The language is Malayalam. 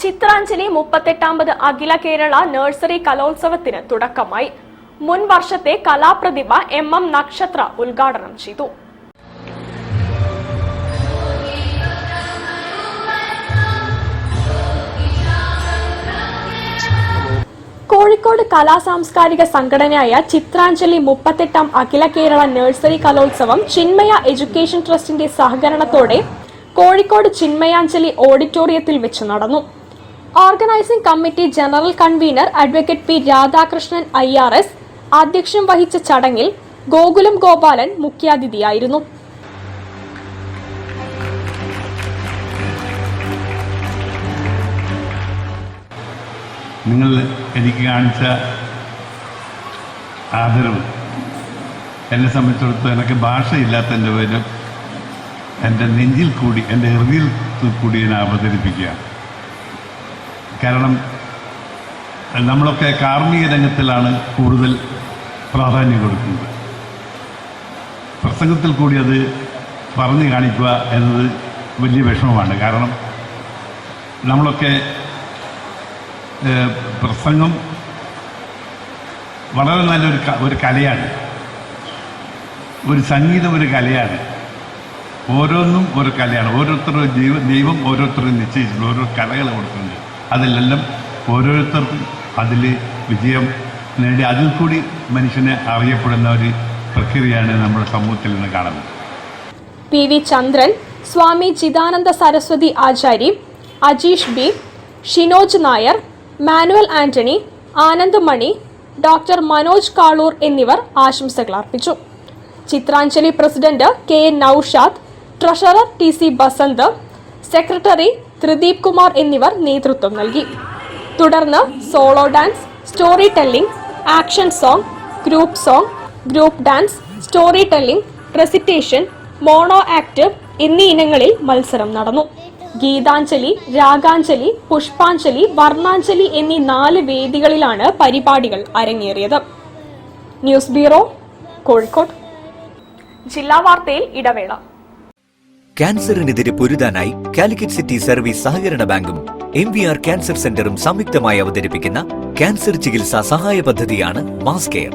ചിത്രാഞ്ജലി 38ാമത് അഖില കേരള നഴ്സറി കലോത്സവത്തിന് തുടക്കമായി. മുൻ വർഷത്തെ കലാപ്രതിഭ MM നക്ഷത്ര ഉദ്ഘാടനം ചെയ്തു. കോഴിക്കോട് കലാസാംസ്കാരിക സംഘടനയായ ചിത്രാഞ്ജലി 38ാം അഖില കേരള നഴ്സറി കലോത്സവം ചിന്മയ എഡ്യൂക്കേഷൻ ട്രസ്റ്റിന്റെ സഹകരണത്തോടെ കോഴിക്കോട് ചിന്മയാഞ്ജലി ഓഡിറ്റോറിയത്തിൽ വെച്ച് നടന്നു. Organising committee general convener advocate P Radhakrishnan IRS അധ്യക്ഷം വഹിച്ച ചടങ്ങിൽ ഗോകുലം ഗോപാലൻ മുഖ്യാതിഥിയായിരുന്നു. നിങ്ങൾ എനിക്ക് കാണിച്ച ആദരവ് എന്നെ സംബന്ധിച്ചിടത്തോളം എനിക്ക് ഭാഷയില്ലാത്തതിൻ്റെ പേരും എൻ്റെ നെഞ്ചിൽ കൂടി, എൻ്റെ ഹൃദയത്തിൽ കൂടി ഞാൻ അവതരിപ്പിക്കുക. കാരണം നമ്മളൊക്കെ കാർമ്മിക രംഗത്തിലാണ് കൂടുതൽ പ്രാധാന്യം കൊടുക്കുന്നത്. പ്രസംഗത്തിൽ കൂടി അത് പറഞ്ഞു കാണിക്കുക എന്നത് വലിയ വിഷമമാണ്. കാരണം നമ്മളൊക്കെ പ്രസംഗം വളരെ നല്ലൊരു കലയാണ്, ഒരു സംഗീതം ഒരു കലയാണ്. ഓരോന്നും ഒരു കലയാണ്. ഓരോരുത്തരുടെ ദൈവം ഓരോരുത്തരും നിശ്ചയിച്ചിട്ടുണ്ട്, ഓരോ കലകൾ കൊടുക്കുന്നുണ്ട്. അതിലെല്ലാം ഓരോരുത്തർക്കും അതിൽ വിജയം നേടി അതിൽ കൂടി മനുഷ്യനെ അറിയപ്പെടുന്ന ഒരു പ്രക്രിയയാണ് നമ്മുടെ സമൂഹത്തിൽ നിന്ന് കാണുന്നത്. PV Chandran, Swami Chidananda Saraswati Achari, Ajeesh B, Shinoj Nair, Manuel Antony, Anand Mani, doctor Manoj Kalur എന്നിവർ ആശംസകൾ അർപ്പിച്ചു. Chitranjali president KN Naushad, treasurer TC Basanth, secretary Thrideep Kumar എന്നിവർ നേതൃത്വം നൽകി. തുടർന്ന് solo dance, story telling, action song, group dance, story telling, recitation, mono act എന്നീ ഇനങ്ങളിൽ മത്സരം നടന്നു. ഗീതാഞ്ജലി, രാഗാഞ്ജലി, പുഷ്പാഞ്ജലി, വർണ്ണാഞ്ജലി എന്നീ 4 വേദികളിലാണ് പരിപാടികൾ അരങ്ങേറിയത്. News bureau, Kozhikode. ജില്ലാ വാർത്തയിൽ ഇടവേള. ക്യാൻസറിനെതിരെ പൊരുതാനായി കാലിക്കറ്റ് സിറ്റി സർവീസ് സഹകരണ ബാങ്കും MVR ക്യാൻസർ സെന്ററും സംയുക്തമായി അവതരിപ്പിക്കുന്ന ക്യാൻസർ ചികിത്സാ സഹായ പദ്ധതിയാണ് മാസ് കെയർ.